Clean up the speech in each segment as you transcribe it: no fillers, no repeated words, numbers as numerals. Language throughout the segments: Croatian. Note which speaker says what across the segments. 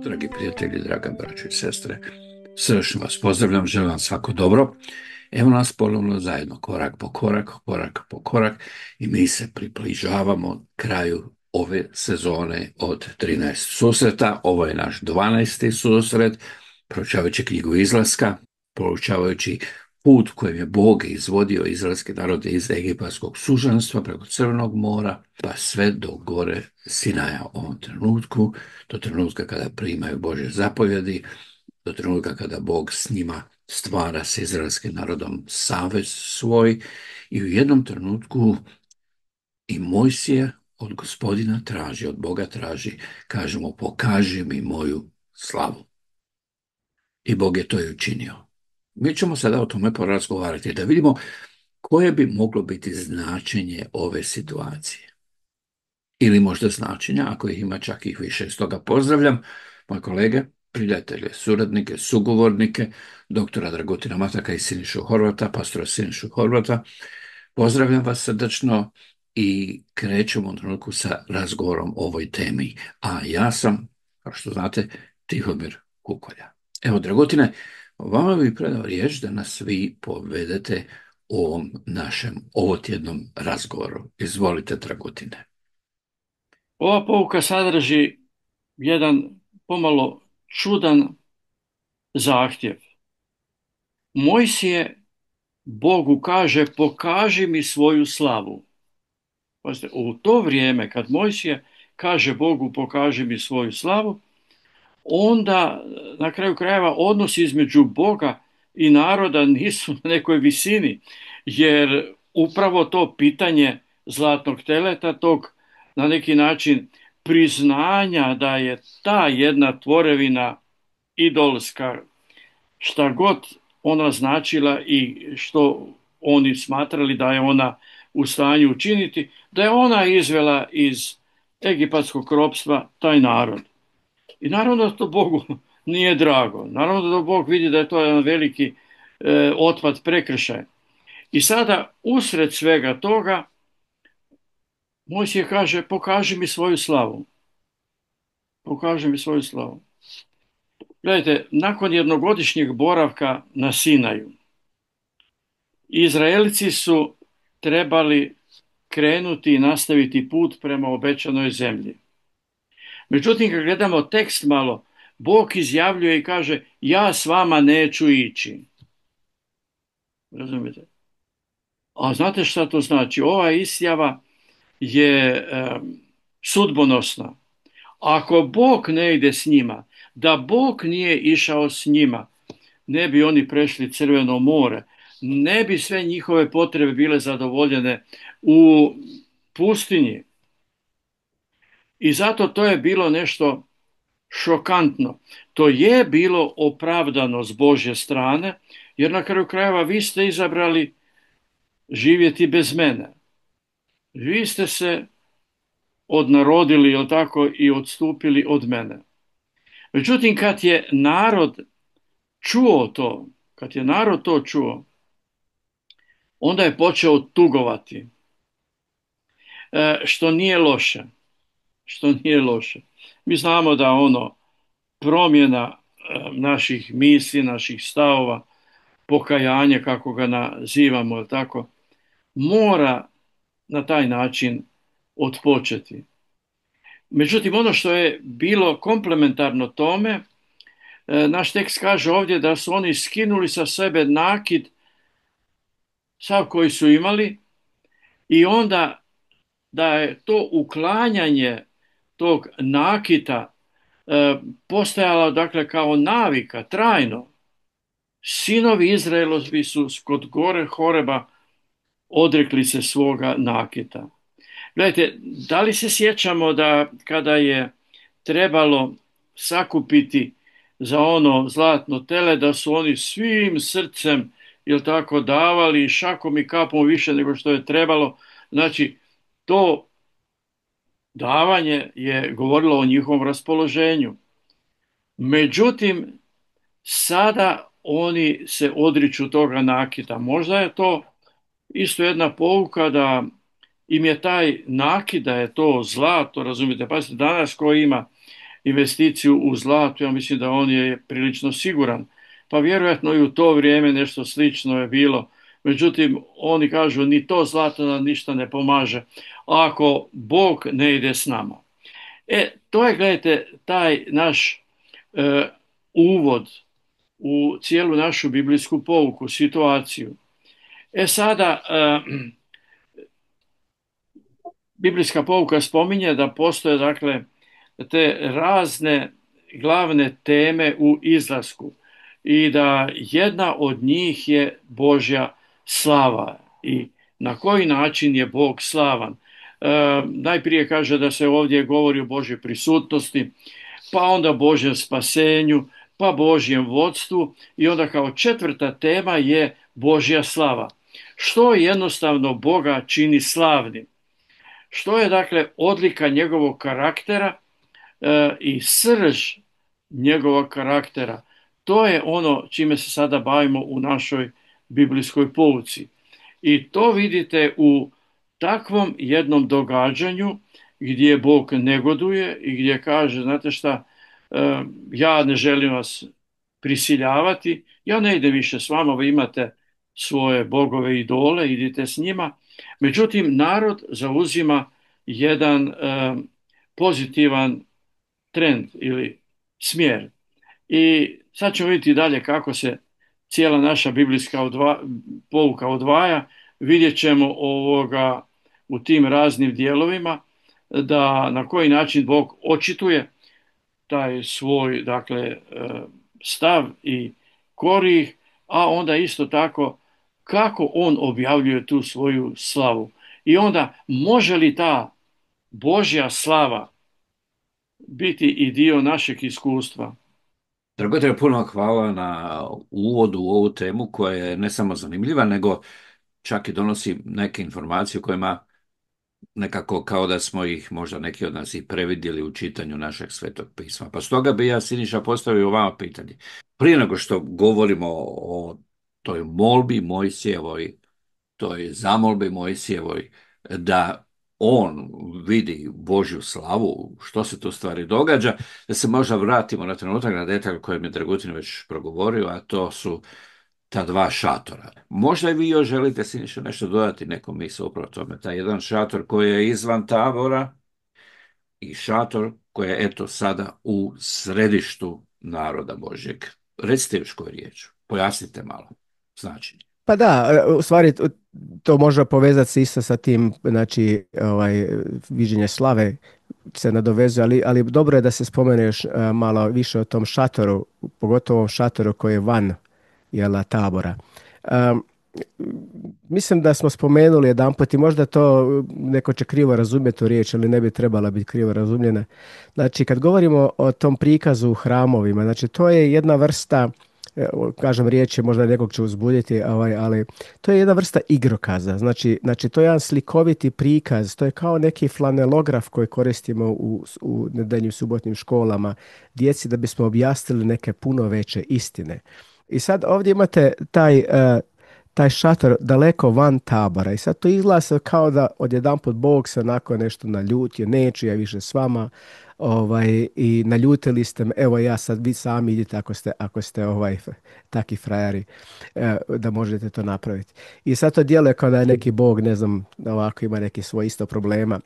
Speaker 1: Dragi prijatelji, draga braćo i sestre, srdačno vas pozdravljam, želim vam svako dobro. Evo nas ponovno zajedno, korak po korak, korak po korak i mi se približavamo kraju ove sezone od 13 susreta. Ovo je naš 12. susret, proučavajući knjigu Izlaska, proučavajući put kojim je Bog izvodio izraelski narod iz egipatskog sužanstva preko Crvenog mora, pa sve do gore Sinaja u ovom trenutku, do trenutka kada primaju Božje zapovjedi, do trenutka kada Bog s njima stvara s izraelskim narodom savez svoj i u jednom trenutku i Mojsije od Gospodina traži, od Boga traži, kaže mu pokaži mi moju slavu. I Bog je to i učinio. Mi ćemo sada o tome porazgovarati da vidimo koje bi moglo biti značenje ove situacije. Ili možda značenja, ako ih ima čak i više. Stoga pozdravljam moje kolege, prijatelje, suradnike, sugovornike, doktora Dragutina Mataka i Sinišu Horvata, pastora Sinišu Horvata. Pozdravljam vas srdačno i krećemo u trenutku sa razgovorom o ovoj temi. A ja sam, kao što znate, Tihomir Kukolja. Evo, Dragutine, vama bih predao riječ da nas vi povedete u ovom našem ovotjednom razgovoru. Izvolite, Dragutine.
Speaker 2: Ova pouka sadrži jedan pomalo čudan zahtjev. Mojsije Bogu kaže pokaži mi svoju slavu. Pazite, u to vrijeme kad Mojsije kaže Bogu pokaži mi svoju slavu, onda na kraju krajeva odnos između Boga i naroda nisu na nekoj visini, jer upravo to pitanje zlatnog teleta, tog na neki način priznanja da je ta jedna tvorevina idolska, šta god ona značila i što oni smatrali da je ona u stanju učiniti, da je ona izvela iz egipatskog ropstva taj narod. I naravno da to Bogu nije drago. Naravno da Bog vidi da je to jedan veliki otpad, prekršaj. I sada usred svega toga Mojsije kaže pokaži mi svoju slavu. Pokaži mi svoju slavu. Gledajte, nakon jednogodišnjeg boravka na Sinaju, Izraelci su trebali krenuti i nastaviti put prema obećanoj zemlji. Međutim, kad gledamo tekst malo, Bog izjavljuje i kaže ja s vama neću ići. Razumijete? A znate šta to znači? Ova izjava je sudbonosna. Ako Bog ne ide s njima, da Bog nije išao s njima, ne bi oni prešli Crveno more, ne bi sve njihove potrebe bile zadovoljene u pustinji. I zato to je bilo nešto šokantno. To je bilo opravdano s Božje strane, jer na kraju krajeva vi ste izabrali živjeti bez mene. Vi ste se odnarodili, jel tako, i odstupili od mene. Međutim, kad je narod čuo to, onda je počeo tugovati, što nije loše. Što nije loše. Mi znamo da promjena naših misli, naših stavova, pokajanje, kako ga nazivamo, jel tako, mora na taj način otpočeti. Međutim, ono što je bilo komplementarno tome, naš tekst kaže ovdje da su oni skinuli sa sebe nakit sav koji su imali i onda da je to uklanjanje tog nakita postajalo dakle kao navika, trajno. Sinovi Izraelovi su kod gore Horeba odrekli se svoga nakita. Gledajte, da li se sjećamo da kada je trebalo sakupiti za ono zlatno tele, da su oni svim srcem, jel tako, davali šakom i kapom više nego što je trebalo. Znači, to davanje je govorilo o njihovom raspoloženju. Međutim, sada oni se odriču toga nakita. Možda je to isto jedna pouka da im je taj nakid, da je to zlato, razumijete, pazite, danas ko ima investiciju u zlato, ja mislim da on je prilično siguran. Pa vjerojatno i u to vrijeme nešto slično je bilo. Međutim, oni kažu ni to zlato nam ništa ne pomaže ako Bog ne ide s nama. To je, gledajte, taj naš e, uvod u cijelu našu biblijsku pouku, situaciju. Sada, biblijska pouka spominje da postoje, dakle, te razne glavne teme u izlasku i da jedna od njih je Božja slava i na koji način je Bog slavan. Najprije kaže da se ovdje govori o Božjoj prisutnosti, pa onda Božjem spasenju, pa Božjem vodstvu i onda kao četvrta tema je Božja slava. Što jednostavno Boga čini slavnim? Što je dakle odlika njegovog karaktera i srž njegovog karaktera? To je ono čime se sada bavimo u našoj biblijskoj pouci. I to vidite u takvom jednom događanju gdje Bog negoduje i gdje kaže, znate šta, ja ne želim vas prisiljavati, ja ne idem više s vama, vi imate svoje bogove idole, idite s njima. Međutim, narod zauzima jedan pozitivan trend ili smjer. I sad ćemo vidjeti dalje kako se cijela naša biblijska pouka odvaja. Vidjet ćemo u tim raznim dijelovima da na koji način Bog očituje taj svoj, dakle, stav i kori ih, a onda isto tako kako on objavljuje tu svoju slavu. I onda može li ta Božja slava biti i dio našeg iskustva?
Speaker 1: Dragote, puno hvala na uvodu u ovu temu koja je ne samo zanimljiva, nego čak i donosi neke informacije o kojima nekako kao da smo ih možda neki od nas i previdjeli u čitanju našeg Svetog pisma. Pa stoga bi ja, Siniša, postavio vama pitanje. Prije nego što govorimo o toj molbi Mojsijevoj, toj zamolbi Mojsijevoj, da on vidi Božju slavu, što se tu stvari događa, da se možda vratimo na trenutak na detalj kojem je Dragutin već progovorio, a to su ta dva šatora. Možda i vi još želite, Siniša, nešto dodati, nekom misle upravo tome. Taj jedan šator koji je izvan tabora i šator koji je eto sada u središtu naroda Božjeg. Recite još koju riječ. Pojasnite malo značenje.
Speaker 3: Pa da, u stvari to može povezati se isto sa tim, znači, viđenje slave se nadovezuje, ali dobro je da se spomene još malo više o tom šatoru, pogotovo ovom šatoru koji je van tabora. Mislim da smo spomenuli jedanput i možda to neko će krivo razumjeti tu riječ, ali ne bi trebala biti krivo razumljena. Znači, kad govorimo o tom prikazu u hramovima, znači to je jedna vrsta, kažem riječ je možda nekog će uzbuditi, ali to je jedna vrsta igrokaza. Znači to je jedan slikoviti prikaz, to je kao neki flanelograf koji koristimo u nedeljnim subotnim školama djeci da bismo objasnili neke puno veće istine. I sad ovdje imate taj šator daleko van tabora i sad to izgleda kao da odjedanput Bog se onako nešto naljutio, neću ja više s vama, i naljutili ste me, evo ja sad, vi sami idite ako ste taki frajari, da možete to napraviti. I sad to djeluje kao da je neki Bog, ne znam, ovako ima neki svoj isto problema.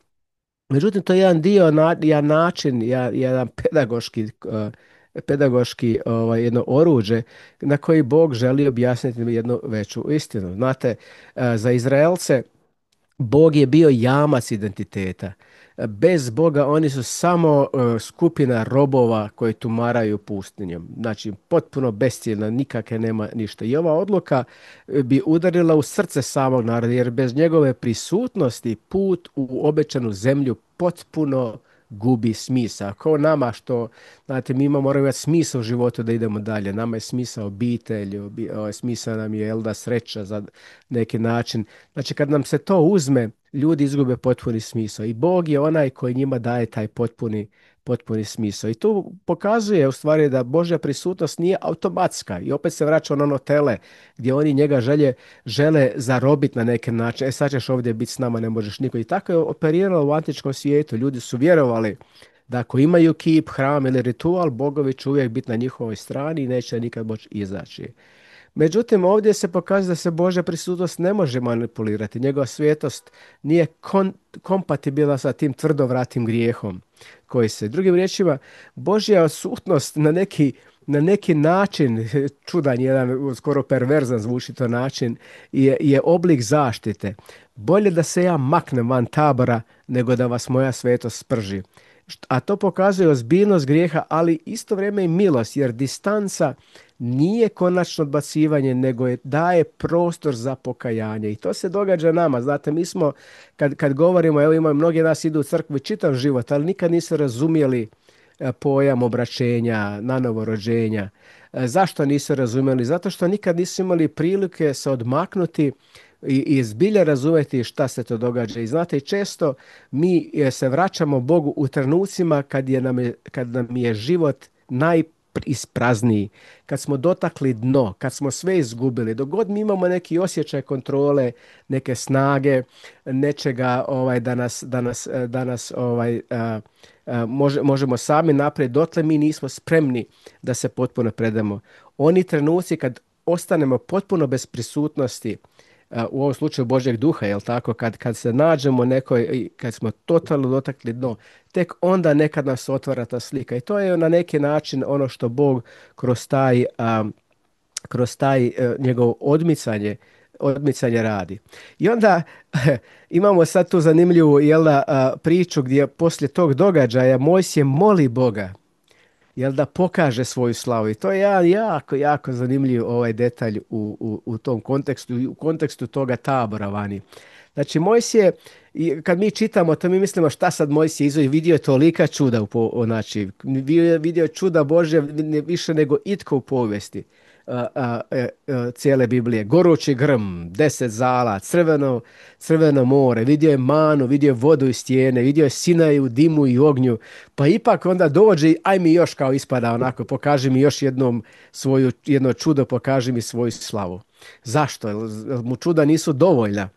Speaker 3: Međutim, to je jedan dio, jedan način, jedan pedagoški jedno oruđe na koji Bog želi objasniti jednu veću istinu. Znate, za Izraelce Bog je bio jamac identiteta. Bez Boga oni su samo skupina robova koji tumaraju pustinjom. Znači, potpuno besciljna, nikakve nema ništa. I ova odluka bi udarila u srce samog naroda, jer bez njegove prisutnosti put u obećanu zemlju potpuno gubi smisao. Kao nama što, znate, mi moramo imati smisao u životu da idemo dalje. Nama je smisao obitelj, smisao nam je sreća za neki način. Znači, kad nam se to uzme, ljudi izgube potpuni smisao. I Bog je onaj koji njima daje taj potpuni smisao. I tu pokazuje u stvari da Božja prisutnost nije automatska. I opet se vraća na ono tele gdje oni njega žele zarobiti na neki način. Sad ćeš ovdje biti s nama, ne možeš niko. I tako je operiralo u antičkom svijetu. Ljudi su vjerovali da ako imaju kip, hram ili ritual, bogovi će uvijek biti na njihovoj strani i neće nikad moći izaći. Međutim, ovdje se pokazuje da se Božja prisutnost ne može manipulirati. Njegova svetost nije kompatibilna sa tim tvrdovratim grijehom koji se. Drugim riječima, Božja odsutnost na neki način, čudan jedan, skoro perverzan zvuči to način, je oblik zaštite. Bolje da se ja maknem van tabora nego da vas moja svetost sprži. A to pokazuje ozbiljnost grijeha, ali isto vrijeme i milost, jer distanca nije konačno odbacivanje, nego daje prostor za pokajanje. I to se događa nama. Znate, mi smo, kad govorimo, evo imaju, mnogi nas idu u crkvu čitav život, ali nikad nisu razumjeli pojam obraćenja, nanovo rođenja. Zašto nisu razumjeli? Zato što nikad nisu imali prilike se odmaknuti i zbilja razumjeti šta se to događa. I znate, često mi se vraćamo Bogu u trenucima kad nam je život isprazniji, kad smo dotakli dno, kad smo sve izgubili. Dok god mi imamo neki osjećaj kontrole, neke snage, nečega da nas možemo sami naprijed, dotle mi nismo spremni da se potpuno predamo. Oni trenuci kad ostanemo potpuno bez prisutnosti, u ovom slučaju Božjeg duha, jel tako, kad se nađemo nekoj, kad smo totalno dotakli dno, tek onda nekad nas otvara ta slika. I to je na neki način ono što Bog kroz taj njegovo odmicanje radi. I onda imamo sad tu zanimljivu priču gdje poslije tog događaja Mojsije moli Boga da pokaže svoju slavu. I to je jedan jako zanimljiv detalj u tom kontekstu, u kontekstu toga tabora vani. Znači, Mojsije, kad mi čitamo to, mi mislimo šta sad Mojsije izvodi, vidio je tolika čuda, znači, vidio je čuda Božja više nego itko u povijesti cijele Biblije. Gorući grm, 10 zala, crveno more, vidio je manu, vidio je vodu iz stijene, vidio je Sinaj u dimu i ognju, pa ipak onda dođe, aj mi još kao ispada onako, pokaži mi još jedno čudo, pokaži mi svoju slavu. Zašto? Jer mu čuda nisu dovoljna.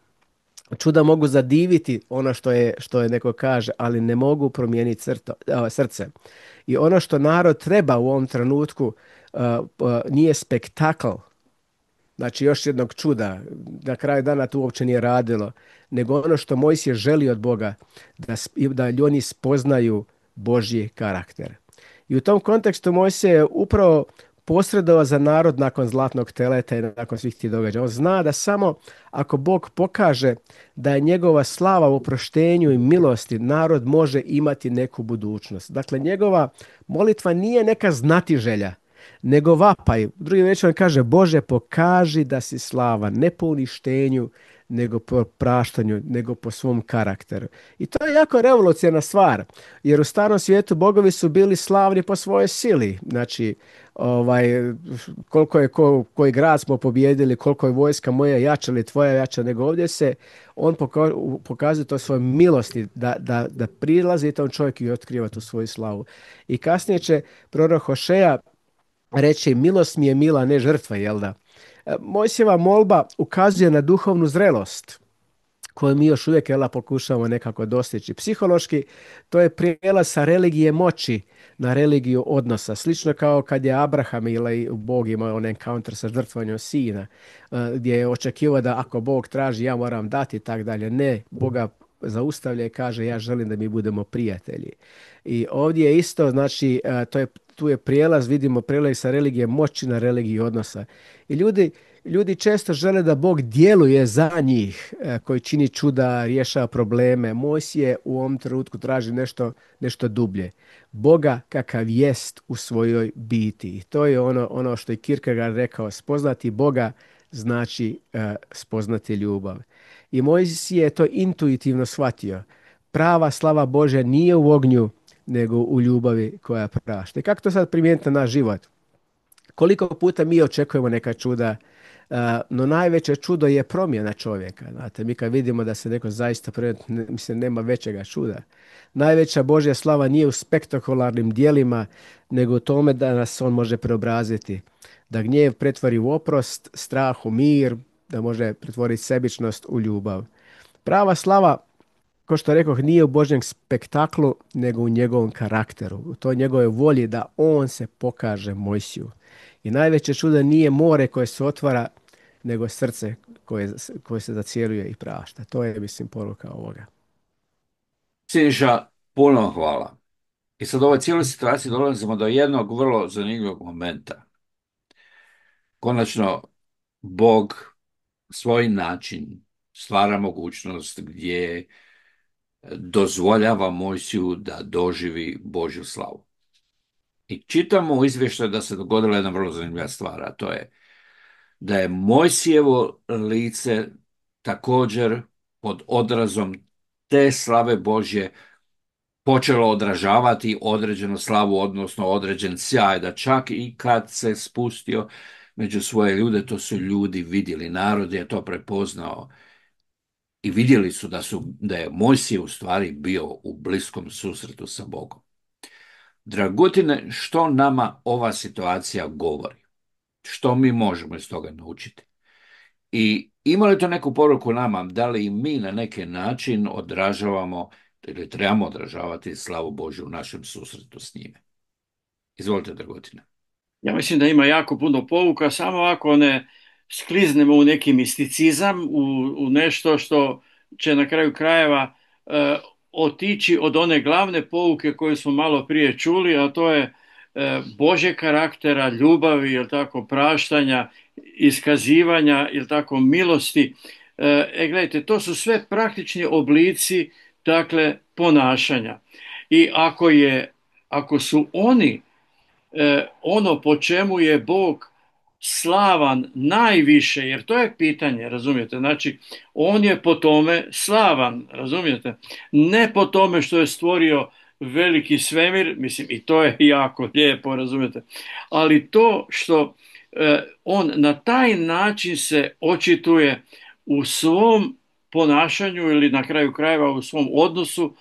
Speaker 3: Čuda mogu zadiviti ono što je neko kaže, ali ne mogu promijeniti srce. I ono što narod treba u ovom trenutku nije spektakl, znači još jednog čuda, na kraju dana tu uopće nije radilo, nego ono što Mojsije želi od Boga, da oni spoznaju Božji karakter. I u tom kontekstu Mojsije je upravo posredovao za narod nakon zlatnog teleta i nakon svih tih događaja. On zna da samo ako Bog pokaže da je njegova slava u oproštenju i milosti, narod može imati neku budućnost. Dakle, njegova molitva nije neka znatiželja, nego vapaj. Drugim riječima kaže: Bože, pokaži da si slava, ne po uništenju, nego po praštanju, nego po svom karakteru. I to je jako revolucionarna stvar, jer u starom svijetu bogovi su bili slavni po svojoj sili. Znači, koliko je koji grad smo pobijedili, koliko je vojska moja jača ili tvoja jača, nego ovdje se on pokazuje to svoje milosti, da prilazi tom čovjeku i otkriva tu svoju slavu. I kasnije će prorok Hošeja reći: milost mi je mila, ne žrtva, jel da? Mojsijeva molba ukazuje na duhovnu zrelost koju mi još uvijek pokušavamo nekako dostići. Psihološki to je prijelaz sa religije moći na religiju odnosa. Slično kao kad je Abraham ili Bog imao on encounter sa žrtvovanjem sina, gdje je očekivao da ako Bog traži ja moram dati i tak dalje. Ne, Boga zaustavlja i kaže: ja želim da mi budemo prijatelji. I ovdje je isto, znači, tu je prijelaz, vidimo prijelaz sa religije moći na religiju odnosa. I ljudi često žele da Bog djeluje za njih, koji čini čuda, rješava probleme. Mojsije u ovom trenutku traži nešto dublje. Boga kakav jest u svojoj biti. I to je ono što je Kierkegaard rekao: spoznati Boga znači spoznati ljubav. I Mojsije je to intuitivno shvatio. Prava slava Božja nije u ognju, nego u ljubavi koja prašta. I kako to sad primijeniti na naš život? Koliko puta mi očekujemo neka čuda, no najveće čudo je promjena čovjeka. Znate, mi kad vidimo da se neko zaista promijeni, mislim, nema većega čuda. Najveća Božja slava nije u spektakularnim dijelima, nego u tome da nas on može preobraziti. Da gnjev pretvori u oprost, strah u mir, da može pretvoriti sebičnost u ljubav. Prava slava ko što rekoh, nije u Božjem spektaklu, nego u njegovom karakteru, u toj njegove volji da on se pokaže Mojsiju. I najveće čudo nije more koje se otvara, nego srce koje se zacjeluje i prašta. To je, mislim, poruka ovoga.
Speaker 1: Siniša, puno vam hvala. I sad u ovoj cijeloj situaciji dolazimo do jednog vrlo zanimljivog momenta. Konačno, Bog svoj način stvara mogućnost gdje dozvoljava Mojsiju da doživi Božju slavu. I čitamo u izvještaju da se dogodila jedna vrlo zanimljiva stvar, a to je da je Mojsijevo lice također pod odrazom te slave Božje počelo odražavati određenu slavu, odnosno određen sjaj, da čak i kad se spustio među svoje ljude, to su ljudi vidjeli, narod je to prepoznao i vidjeli su da je Mojsije u stvari bio u bliskom susretu sa Bogom. Dragutine, što nama ova situacija govori? Što mi možemo iz toga naučiti? I ima li to neku poruku nama, da li i mi na neki način odražavamo ili trebamo odražavati slavu Božju u našem susretu s njime? Izvolite, Dragutina.
Speaker 2: Ja mislim da ima jako puno pouka, samo ako ne skliznemo u neki misticizam, u nešto što će na kraju krajeva otići od one glavne pouke koju smo malo prije čuli, a to je Božje karaktera, ljubavi, jel tako, praštanja, iskazivanja, jel tako, milosti. Gledajte, to su sve praktični oblici, dakle, ponašanja. I ako su oni ono po čemu je Bog slavan najviše, jer to je pitanje, razumijete, znači on je po tome slavan, razumijete, ne po tome što je stvorio veliki svemir, mislim i to je jako lijepo, razumijete, ali to što on na taj način se očituje u svom ponašanju ili na kraju krajeva u svom odnosu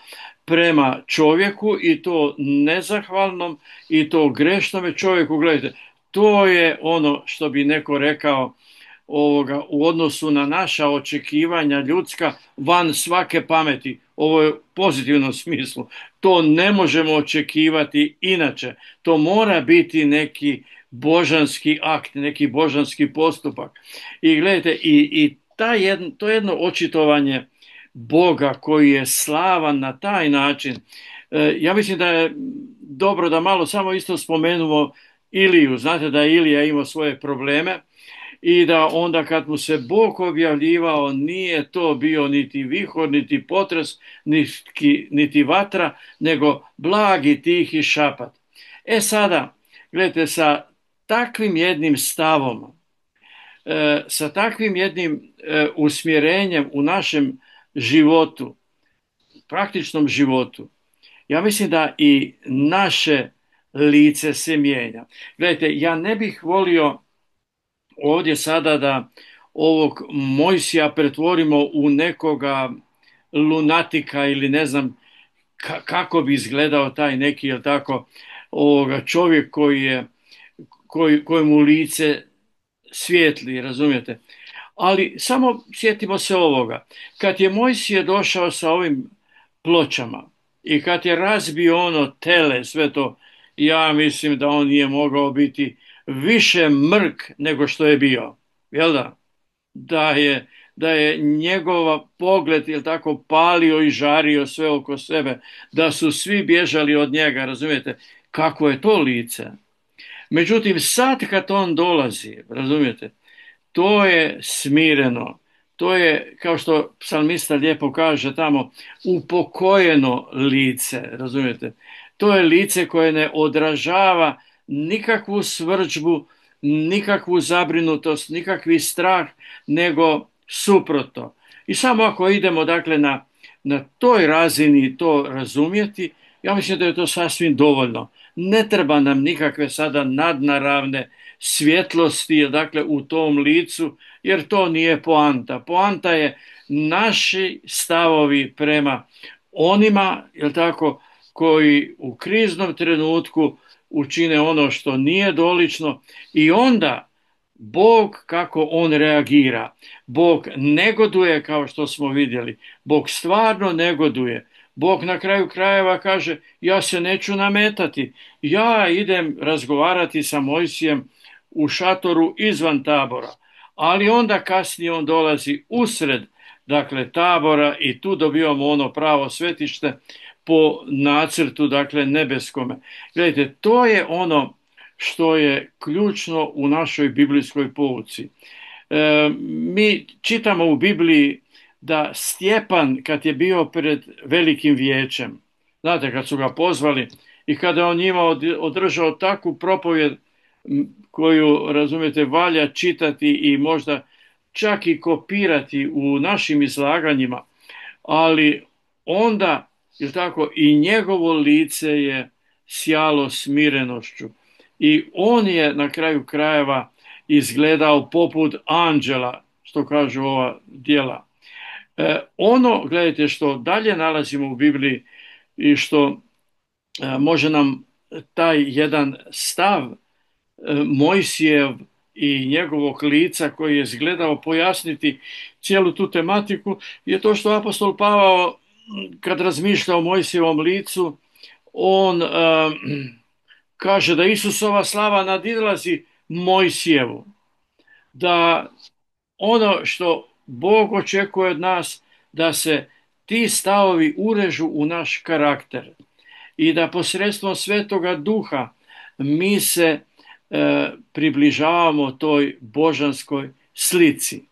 Speaker 2: prema čovjeku, i to nezahvalnom i to grešnome čovjeku. Gledajte, to je ono što bi neko rekao u odnosu na naša očekivanja ljudska van svake pameti. Ovo je u pozitivnom smislu. To ne možemo očekivati inače. To mora biti neki božanski akt, neki božanski postupak. I gledajte, to jedno očitovanje Boga koji je slavan na taj način. Ja mislim da je dobro da malo samo isto spomenemo Iliju. Znate da je Ilija imao svoje probleme i da onda kad mu se Bog objavljivao nije to bio niti vihor, niti potres, niti vatra, nego blagi, tihi šapat. Sada, gledajte, sa takvim jednim stavom, sa takvim jednim usmjerenjem u našem životu, praktičnom životu, ja mislim da i naše lice se mijenja. Gledajte, ja ne bih volio ovdje sada da ovog Mojsija pretvorimo u nekoga lunatika ili ne znam kako bi izgledao taj neki, jel tako, čovjek kojemu lice svijetli, razumijete. Ali samo sjetimo se ovoga. Kad je Mojsije došao sa ovim pločama i kad je razbio ono tele, sve to, ja mislim da on nije mogao biti više mrk nego što je bio. Jel da? Da je njegov pogled, jel tako, palio i žario sve oko sebe, da su svi bježali od njega, razumijete, kako je to lice. Međutim, sad kad on dolazi, razumijete, to je smireno, to je, kao što psalmista lijepo kaže tamo, upokojeno lice, razumijete. To je lice koje ne odražava nikakvu svrđbu, nikakvu zabrinutost, nikakvi strah, nego suprotno. I samo ako idemo, dakle, na toj razini to razumjeti, ja mislim da je to sasvim dovoljno. Ne treba nam nikakve sada nadnaravne svjetlosti, dakle, u tom licu, jer to nije poanta. Poanta je naši stavovi prema onima, jel tako, koji u kriznom trenutku učine ono što nije dolično, i onda Bog kako on reagira. Bog negoduje kao što smo vidjeli. Bog stvarno negoduje. Bog na kraju krajeva kaže ja se neću nametati. Ja idem razgovarati sa Mojsijem u šatoru izvan tabora. Ali onda kasnije on dolazi usred dakle tabora i tu dobivamo ono pravo svetište po nacrtu dakle nebeskome. Gledajte, to je ono što je ključno u našoj biblijskoj pouci. Mi čitamo u Bibliji da Stjepan kad je bio pred velikim vijećem, znate kad su ga pozvali i kada on njima održao takvu propovjed koju, razumijete, valja čitati i možda čak i kopirati u našim izlaganjima, ali onda, je tako, i njegovo lice je sjalo smirenošću. I on je na kraju krajeva izgledao poput anđela, što kažu ova djela. Ono, gledajte, što dalje nalazimo u Bibliji i što može nam taj jedan stav Mojsijev i njegovog lica koji je izgledao pojasniti cijelu tu tematiku, je to što apostol Pavao kad razmišlja o Mojsijevom licu, on kaže da Isusova slava nadilazi Mojsijevu, da ono što Bog očekuje od nas, da se ti stavovi urežu u naš karakter i da posredstvom Svetoga Duha mi se približavamo toj božanskoj slici.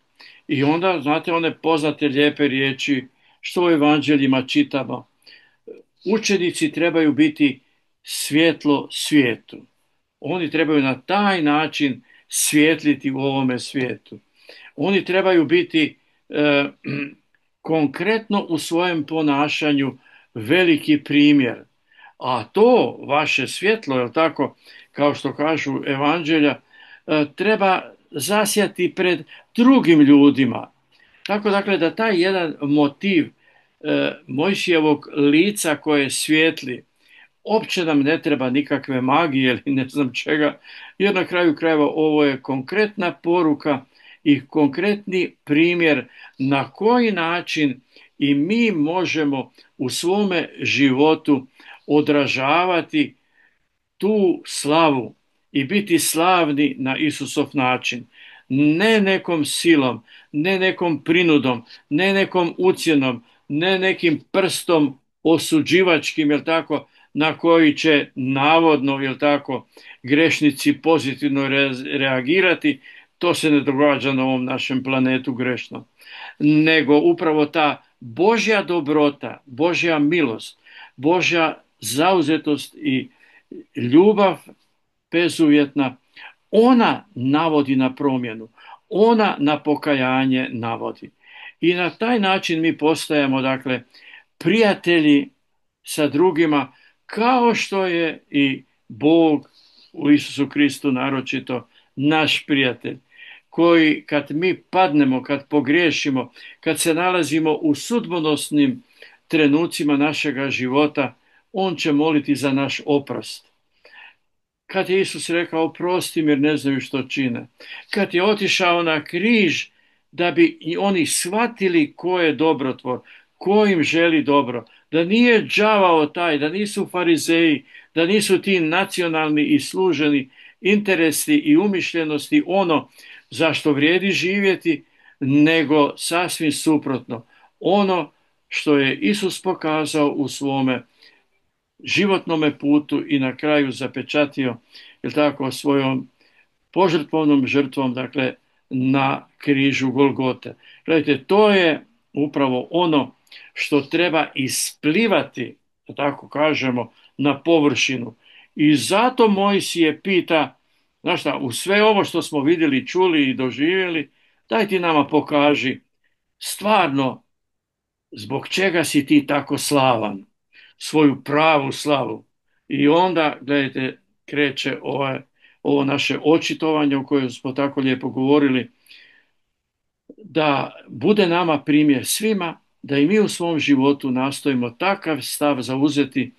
Speaker 2: I onda, znate, one poznate lijepe riječi što u evanđeljima čitamo. Učenici trebaju biti svjetlo svijetu. Oni trebaju na taj način svjetliti u ovome svijetu. Oni trebaju biti konkretno u svojem ponašanju veliki primjer. A to vaše svjetlo, je tako, kao što kažu evanđelja, treba zasjati pred drugim ljudima. Tako dakle da taj jedan motiv Mojsijevog lica koje svijetli, opće nam ne treba nikakve magije ili ne znam čega, jer na kraju krajeva ovo je konkretna poruka i konkretni primjer na koji način i mi možemo u svome životu odražavati tu slavu i biti slavni na Isusov način. Ne nekom silom, ne nekom prinudom, ne nekom ucjenom, ne nekim prstom osuđivačkim, jel tako, na koji će navodno, jel tako, grešnici pozitivno reagirati. To se ne događa na ovom našem planetu grešno. Nego upravo ta Božja dobrota, Božja milost, Božja zauzetost i ljubav bezuvjetna, ona navodi na promjenu, ona na pokajanje navodi. I na taj način mi postajemo, dakle, prijatelji sa drugima, kao što je i Bog u Isusu Kristu naročito naš prijatelj, koji kad mi padnemo, kad pogriješimo, kad se nalazimo u sudbonosnim trenucima našega života, on će moliti za naš oprost. Kad je Isus rekao oprosti jer ne znaju što čine. Kad je otišao na križ da bi i oni shvatili ko je dobrotvor, ko im želi dobro. Da nije đavao taj, da nisu farizeji, da nisu ti nacionalni i služeni interesi i umišljenosti ono zašto vrijedi živjeti, nego sasvim suprotno. Ono što je Isus pokazao u svome životnome putu i na kraju zapečatio, je tako, svojom požrtvovnom žrtvom, dakle, na križu Golgote. Gledajte, to je upravo ono što treba isplivati, da tako kažemo, na površinu. I zato Mojsije pita, znaš šta, u sve ovo što smo vidjeli, čuli i doživjeli, daj ti nama pokaži stvarno zbog čega si ti tako slavan, svoju pravu slavu. I onda, gledajte, kreće ovo naše očitovanje o kojem smo tako lijepo govorili, da bude nama primjer svima, da i mi u svom životu nastojimo takav stav zauzeti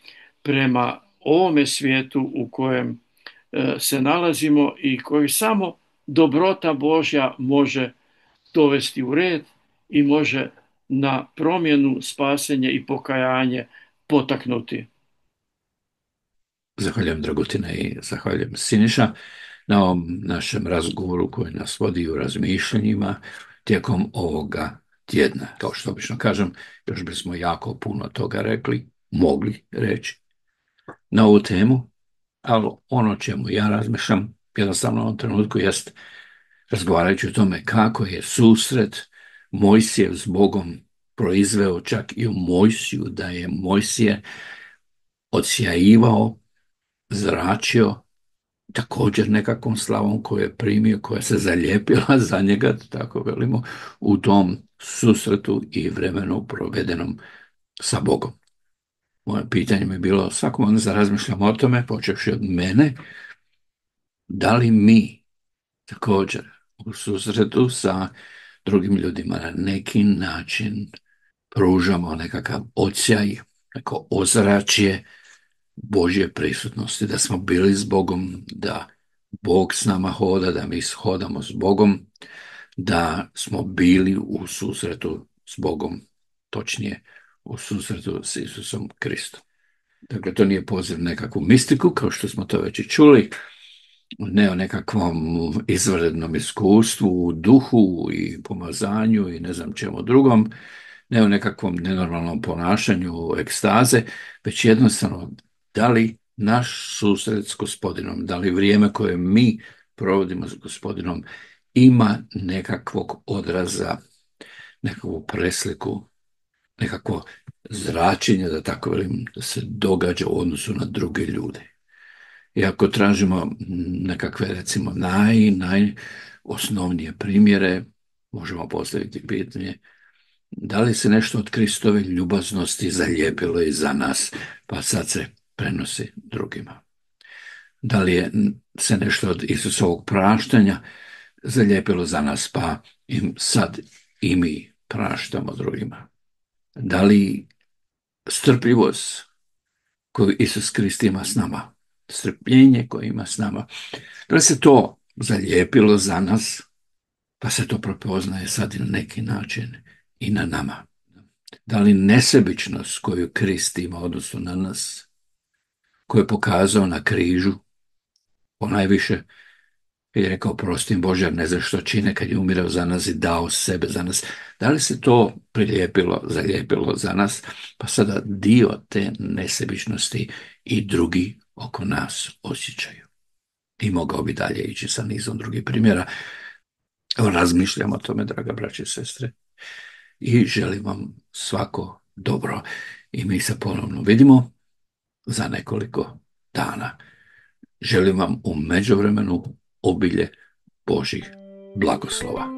Speaker 2: prema ovome svijetu u kojem se nalazimo i koji samo dobrota Božja može dovesti u red i može na promjenu, spasenje i pokajanje potaknuti.
Speaker 1: Zahvaljujem Dragutine i zahvaljujem Siniša na ovom našem razgovoru koji nas vodi u razmišljanjima tijekom ovoga tjedna. Kao što obično kažem, još bismo jako puno toga mogli reći na ovu temu, ali ono čemu ja razmišljam jednostavno u ovom trenutku jest razgovarajući o tome kako je susret Mojsijev s Bogom proizveo čak i u Mojsiju, da je Mojsije odsjajivao, zračio također nekakvom slavom koju je primio, koja se zalijepila za njega, tako velimo, u tom susretu i vremenu provedenom sa Bogom. Moje pitanje mi je bilo, svakom onda da razmišljamo o tome, počevši od mene, da li mi također u susretu sa drugim ljudima na neki način pružamo nekakav odsjaj, neko ozračje Božje prisutnosti, da smo bili s Bogom, da Bog s nama hoda, da mi hodamo s Bogom, da smo bili u susretu s Bogom, točnije u susretu s Isusom Kristom. Dakle, to nije poziv na nekakvu mistiku, kao što smo to već i čuli, ne o nekakvom izvanrednom iskustvu u duhu i pomazanju i ne znam čemu drugom, ne o nekakvom nenormalnom ponašanju ekstaze, već jednostavno da li naš susret s Gospodinom, da li vrijeme koje mi provodimo s Gospodinom ima nekakvog odraza, nekakvu presliku, nekakvo zračenje, da tako velim, da se događa u odnosu na druge ljude. I ako tražimo nekakve, recimo, najosnovnije primjere, možemo postaviti pitanje da li se nešto od Kristove ljubaznosti zalijepilo i za nas, pa sad se prenosi drugima. Da li je se nešto od Isusovog praštanja zalijepilo za nas, pa sad i mi praštamo drugima. Da li strpljivost koju Isus Krist ima s nama, strpljenje koje ima s nama, da li se to zalijepilo za nas, pa se to prepoznaje sad i na neki način i na nama. Da li nesebičnost koju Krist ima odnosno na nas, koju je pokazao na križu, ponajviše kad je rekao prostim Bože, ne znaš što čine, kad je umirao za nas i dao sebe za nas, da li se to zalijepilo za nas, pa sada dio te nesebičnosti i drugi oko nas osjećaju. I mogao bi dalje ići sa nizom drugih primjera. Evo, razmišljam o tome, draga braće i sestre, i želim vam svako dobro. I mi se ponovno vidimo za nekoliko dana. Želim vam u međuvremenu obilje Božih blagoslova.